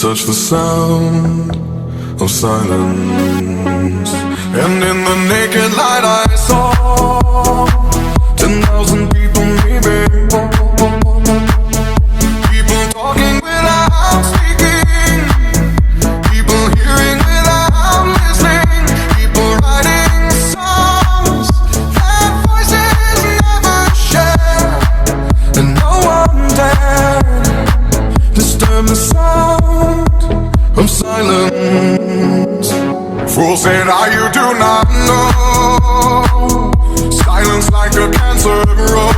touch the sound of silence. And in the naked light I saw 10,000 people maybe. People talking without speaking. People hearing without listening. People writing songs that voices never share. And no one dared disturb the sound of silence. Fools said, you do not know. Silence like a cancer grows.